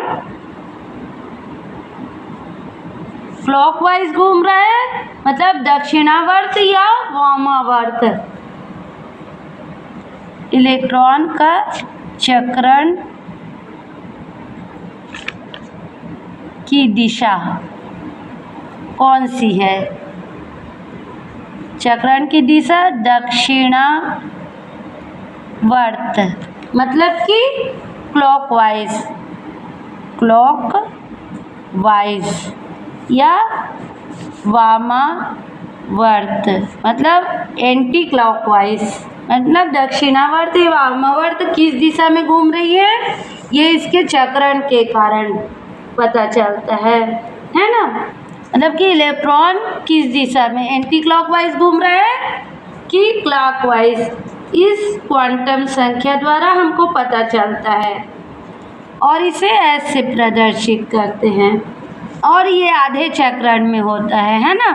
क्लॉकवाइज घूम रहा है, मतलब दक्षिणावर्त या वामावर्त। इलेक्ट्रॉन का चक्रण की दिशा कौन सी है? चक्रण की दिशा दक्षिणावर्त, मतलब कि क्लॉकवाइज या वामावर्त, मतलब एंटी क्लॉकवाइज। मतलब दक्षिणावर्त या वामावर्त किस दिशा में घूम रही है, ये इसके चक्रण के कारण पता चलता है ना। मतलब कि इलेक्ट्रॉन किस दिशा में, एंटी क्लॉकवाइज घूम रहा है कि क्लॉकवाइज, इस क्वांटम संख्या द्वारा हमको पता चलता है। और इसे एस से प्रदर्शित करते हैं। और ये आधे चक्रण में होता है ना।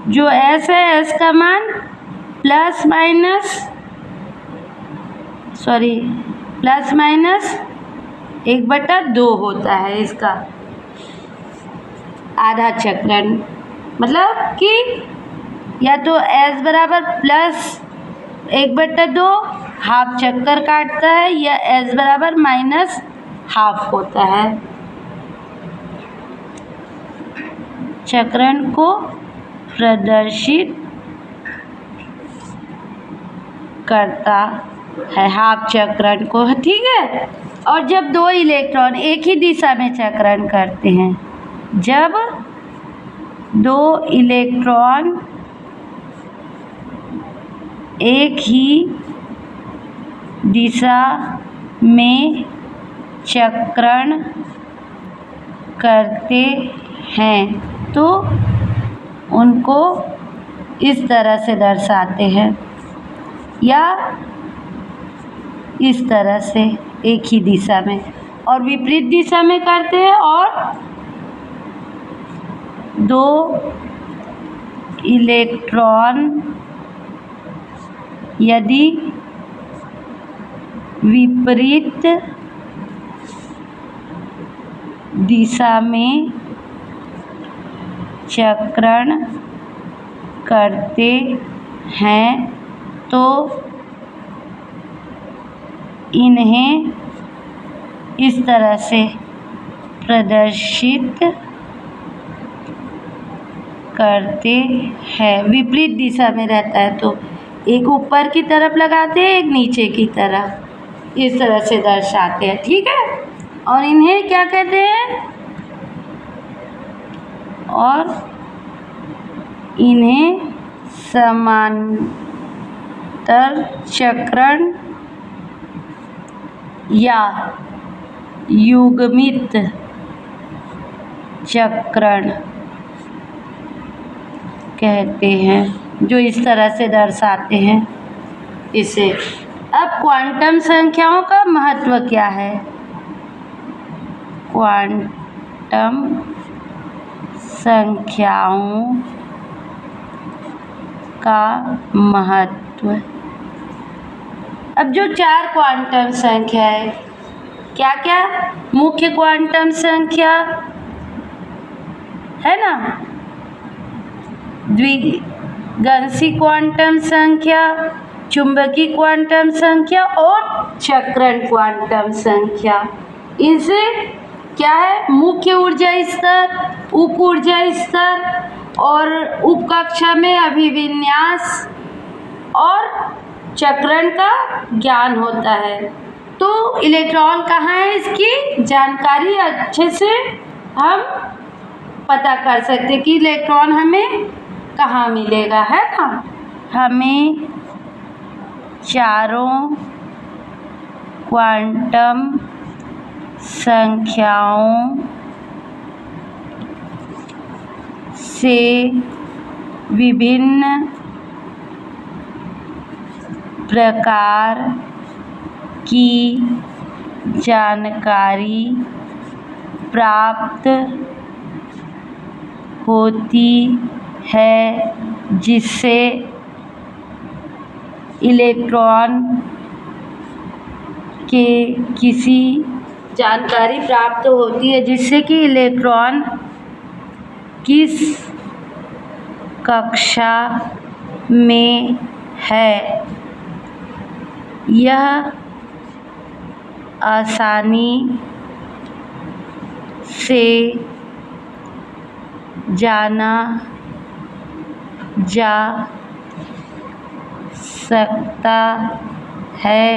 जो एस है, एस का मान प्लस माइनस 1/2 होता है इसका आधा चक्रण। मतलब कि या तो एस बराबर प्लस 1/2 हाफ चक्कर काटता है, या एस बराबर माइनस हाफ होता है। चक्रण को प्रदर्शित करता है, हाफ चक्रण को, ठीक है। और जब दो इलेक्ट्रॉन एक ही दिशा में चक्रण करते हैं, जब दो इलेक्ट्रॉन एक ही दिशा में चक्रण करते हैं तो उनको इस तरह से दर्शाते हैं, या इस तरह से एक ही दिशा में, और विपरीत दिशा में करते हैं। और दो इलेक्ट्रॉन यदि विपरीत दिशा में चक्रण करते हैं तो इन्हें इस तरह से प्रदर्शित करते हैं। विपरीत दिशा में रहता है तो एक ऊपर की तरफ लगाते हैं, एक नीचे की तरफ, इस तरह से दर्शाते हैं। ठीक है, और इन्हें क्या कहते हैं? और इन्हें समांतर चक्रण या युग्मित चक्रण कहते हैं, जो इस तरह से दर्शाते हैं इसे। अब क्वांटम संख्याओं का महत्व क्या है? क्वांटम संख्याओं का महत्व। अब जो 4 क्वांटम संख्या है, क्या क्या? मुख्य क्वांटम संख्या है ना, द्विगांशी क्वांटम संख्या, चुंबकीय क्वांटम संख्या और चक्रण क्वांटम संख्या। इनसे क्या है? मुख्य ऊर्जा स्तर, उप ऊर्जा स्तर और उप कक्षा में अभिविन्यास और चक्रण का ज्ञान होता है। तो इलेक्ट्रॉन कहाँ है, इसकी जानकारी अच्छे से हम पता कर सकते कि इलेक्ट्रॉन हमें कहाँ मिलेगा, है ना। हमें चारों क्वांटम संख्याओं से विभिन्न प्रकार की जानकारी प्राप्त होती है, जिससे इलेक्ट्रॉन के किसी जानकारी प्राप्त होती है जिससे कि इलेक्ट्रॉन किस कक्षा में है, यह आसानी से जाना जा सकता है।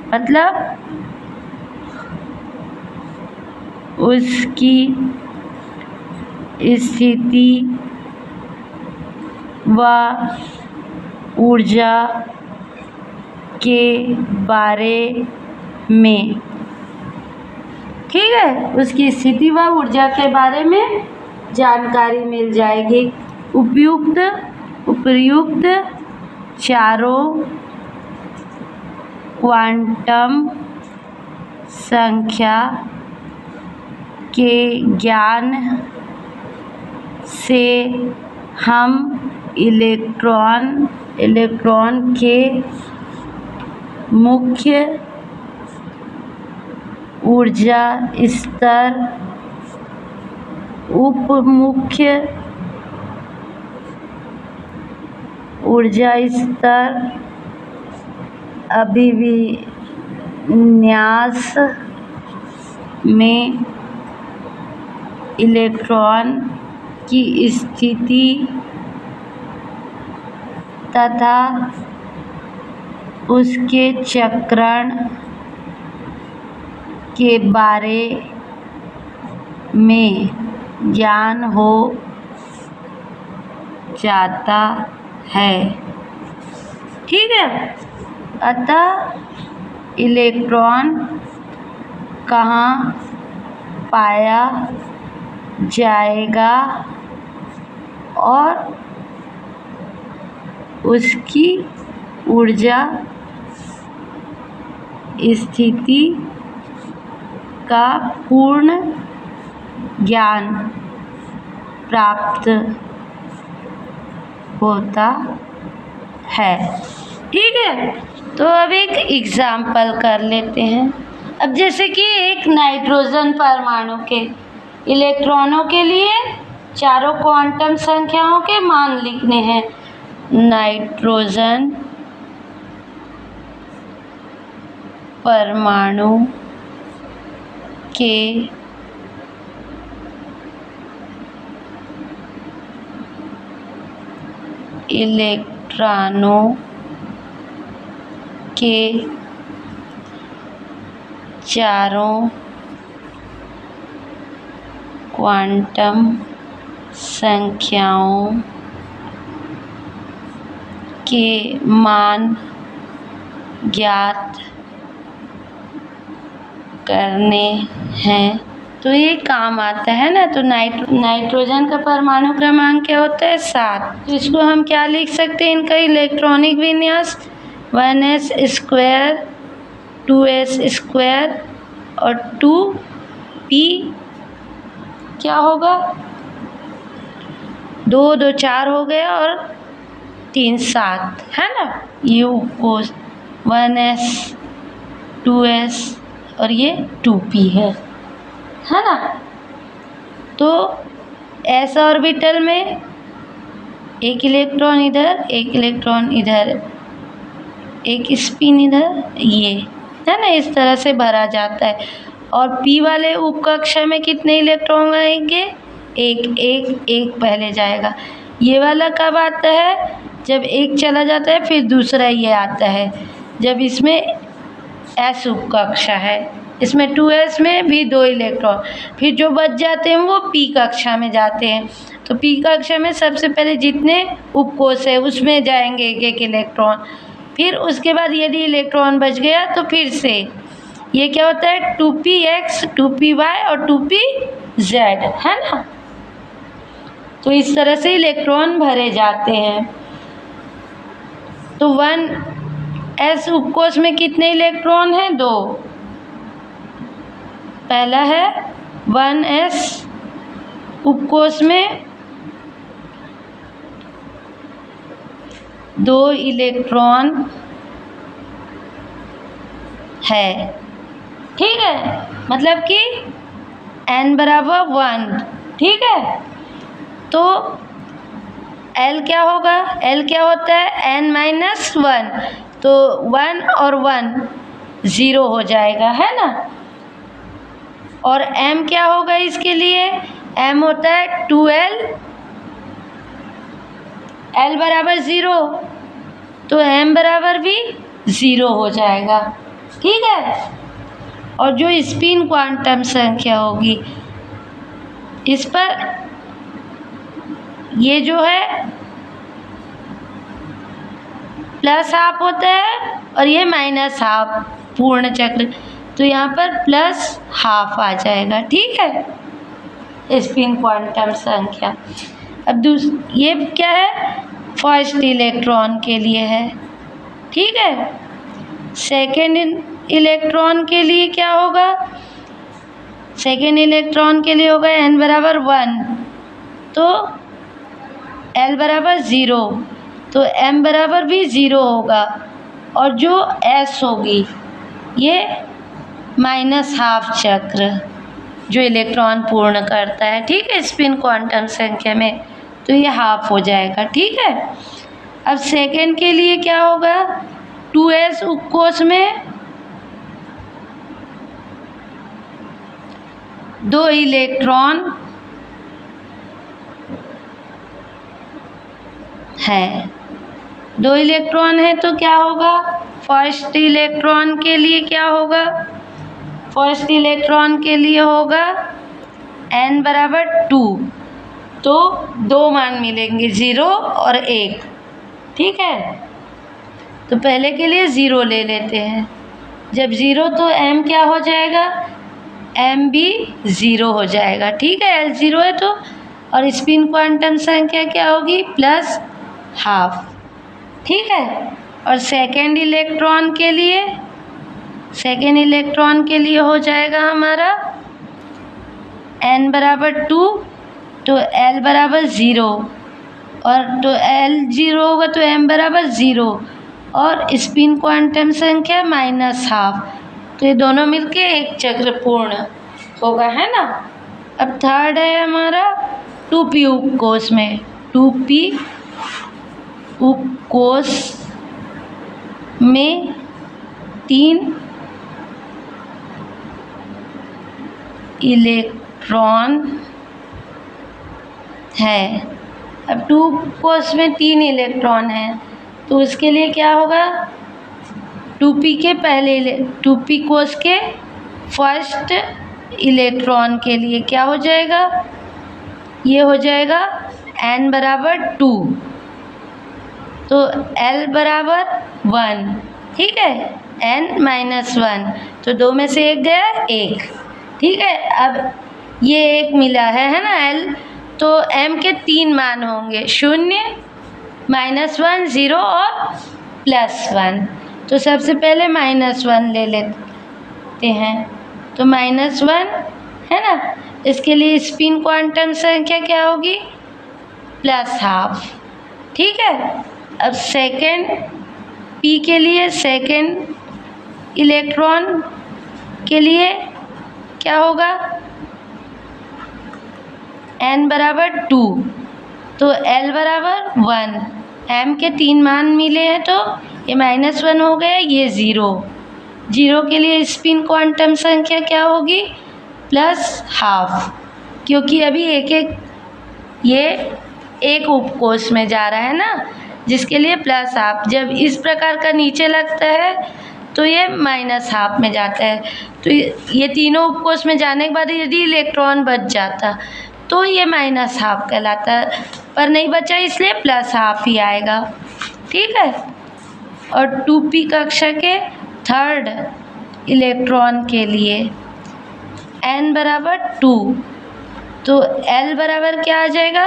मतलब उसकी स्थिति व ऊर्जा के बारे में। ठीक है, उसकी स्थिति व ऊर्जा के बारे में जानकारी मिल जाएगी। उपर्युक्त चारों क्वांटम संख्या के ज्ञान से हम इलेक्ट्रॉन के मुख्य ऊर्जा स्तर, उप मुख्य ऊर्जा स्तर, अभिविन्यास में इलेक्ट्रॉन की स्थिति तथा उसके चक्रण के बारे में ज्ञान हो जाता है। ठीक है, अतः इलेक्ट्रॉन कहाँ पाया जाएगा और उसकी ऊर्जा स्थिति का पूर्ण ज्ञान प्राप्त होता है। ठीक है, तो अब एक एग्जाम्पल कर लेते हैं। अब जैसे कि एक नाइट्रोजन परमाणु के इलेक्ट्रॉनों के लिए चारों क्वांटम संख्याओं के मान लिखने हैं। नाइट्रोजन परमाणु के इलेक्ट्रॉनों के चारों क्वांटम संख्याओं के मान ज्ञात करने हैं। तो ये काम आता है ना। तो नाइट्रोजन का परमाणु क्रमांक क्या होता है? 7। तो इसको हम क्या लिख सकते हैं? इनका इलेक्ट्रॉनिक विन्यास 1s², 2s² और 2p क्या होगा? 2 2 4 हो गया और 3 7 है ना। ये को 1s 2s और ये 2p है ना। तो s ऑर्बिटल में एक इलेक्ट्रॉन इधर, एक इलेक्ट्रॉन इधर, एक स्पिन इधर, ये है ना। इस तरह से भरा जाता है। और p वाले उपकक्षा में कितने इलेक्ट्रॉन आएंगे? एक पहले जाएगा। ये वाला कब आता है? जब एक चला जाता है फिर दूसरा ये आता है, जब इसमें s उपकक्षा है। इसमें 2s में भी 2 इलेक्ट्रॉन, फिर जो बच जाते हैं वो p कक्षा में जाते हैं। तो p कक्षा में सबसे पहले जितने उपकोष है उसमें जाएंगे एक इलेक्ट्रॉन। फिर उसके बाद यदि इलेक्ट्रॉन बच गया तो फिर से ये क्या होता है? 2px 2py और 2pz है ना। तो इस तरह से इलेक्ट्रॉन भरे जाते हैं। तो 1s उपकोष में कितने इलेक्ट्रॉन हैं? 2। पहला है 1s उपकोष में 2 इलेक्ट्रॉन है, ठीक है। मतलब कि n बराबर 1, ठीक है। तो L क्या होगा? L क्या होता है? n-1। तो 1 और 1 0 हो जाएगा, है ना। और m क्या होगा इसके लिए? m होता है 2l, l बराबर 0, तो m बराबर भी 0 हो जाएगा, ठीक है। और जो स्पिन क्वांटम संख्या होगी इस पर ये जो है +½ होता है और ये -½ पूर्ण चक्र, तो यहाँ पर +½ आ जाएगा, ठीक है। स्पिन क्वांटम संख्या। अब ये क्या है? फर्स्ट इलेक्ट्रॉन के लिए है, ठीक है। सेकेंड इलेक्ट्रॉन के लिए क्या होगा? सेकेंड इलेक्ट्रॉन के लिए होगा n बराबर 1, तो l बराबर 0, तो m बराबर भी 0 होगा। और जो s होगी ये -½ चक्र जो इलेक्ट्रॉन पूर्ण करता है, ठीक है, स्पिन क्वांटम संख्या में, तो ये ½ हो जाएगा, ठीक है। अब सेकेंड के लिए क्या होगा? 2s उपकोष में 2 इलेक्ट्रॉन है, 2 इलेक्ट्रॉन है, तो क्या होगा? फर्स्ट इलेक्ट्रॉन के लिए क्या होगा? फर्स्ट इलेक्ट्रॉन के लिए होगा n बराबर 2, तो 2 मान मिलेंगे, 0 और 1, ठीक है। तो पहले के लिए 0 ले लेते हैं। जब 0 तो m क्या हो जाएगा? m भी 0 हो जाएगा, ठीक है। l 0 है तो, और स्पिन क्वांटम संख्या क्या होगी? +½ ठीक है। और सेकेंड इलेक्ट्रॉन के लिए हो जाएगा हमारा n बराबर 2, तो l बराबर 0, और तो l 0 होगा तो m बराबर 0, और स्पिन क्वांटम संख्या -½ तो ये दोनों मिलके एक चक्र पूर्ण होगा, है ना। अब थर्ड है हमारा 2p उपकोष में, 2p उपकोष में 3 इलेक्ट्रॉन है। अब 2 कोष में 3 इलेक्ट्रॉन हैं तो उसके लिए क्या होगा, 2p कोष के फर्स्ट इलेक्ट्रॉन के लिए क्या हो जाएगा, ये हो जाएगा n बराबर 2, तो l बराबर 1, ठीक है, n माइनस 1, तो 2 में से 1 गया 1, ठीक है। अब ये 1 मिला है ना l, तो m के 3 मान होंगे, 0, -1, 0 और +1। तो सबसे पहले -1 ले लेते हैं, तो -1 है ना, इसके लिए स्पिन क्वांटम संख्या क्या होगी, +12, ठीक है। अब सेकेंड p के लिए, सेकेंड इलेक्ट्रॉन के लिए क्या होगा, n बराबर 2, तो l बराबर 1, m के 3 मान मिले हैं तो ये -1 हो गया, ये 0 के लिए स्पिन क्वांटम संख्या क्या होगी, +12, क्योंकि अभी ये एक उपकोष में जा रहा है ना, जिसके लिए +12, जब इस प्रकार का नीचे लगता है तो ये -12 में जाता है। तो ये तीनों उपकोष में जाने के बाद यदि इलेक्ट्रॉन बच जाता तो ये -12 कहलाता, पर नहीं बचा इसलिए +12 ही आएगा, ठीक है। और 2p कक्षा के थर्ड इलेक्ट्रॉन के लिए n बराबर 2, तो l बराबर क्या आ जाएगा,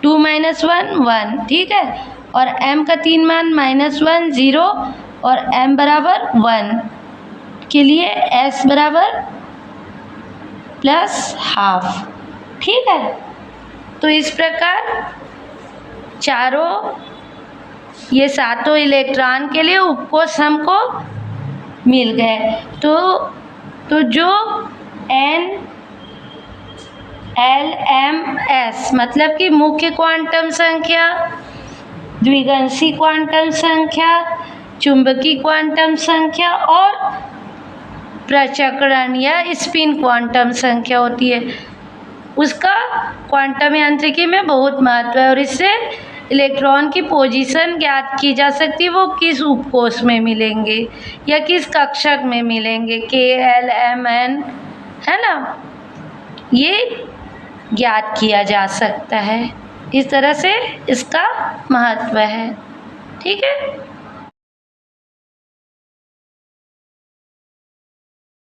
2 - 1, 1, ठीक है। और m का 3 मान -1, 0 और m बराबर 1 के लिए s बराबर +12, ठीक है। तो इस प्रकार ये 7 इलेक्ट्रॉन के लिए उपकोष हमको मिल गए। तो जो n l m s मतलब कि मुख्य क्वांटम संख्या, द्विगंशी क्वांटम संख्या, चुंबकीय क्वांटम संख्या और प्रचक्रण या स्पिन क्वांटम संख्या होती है, उसका क्वांटम यांत्रिकी में बहुत महत्व है और इससे इलेक्ट्रॉन की पोजीशन ज्ञात की जा सकती है, वो किस उपकोष में मिलेंगे या किस कक्षक में मिलेंगे, k l m n, है ना, ये ज्ञात किया जा सकता है। इस तरह से इसका महत्व है, ठीक है।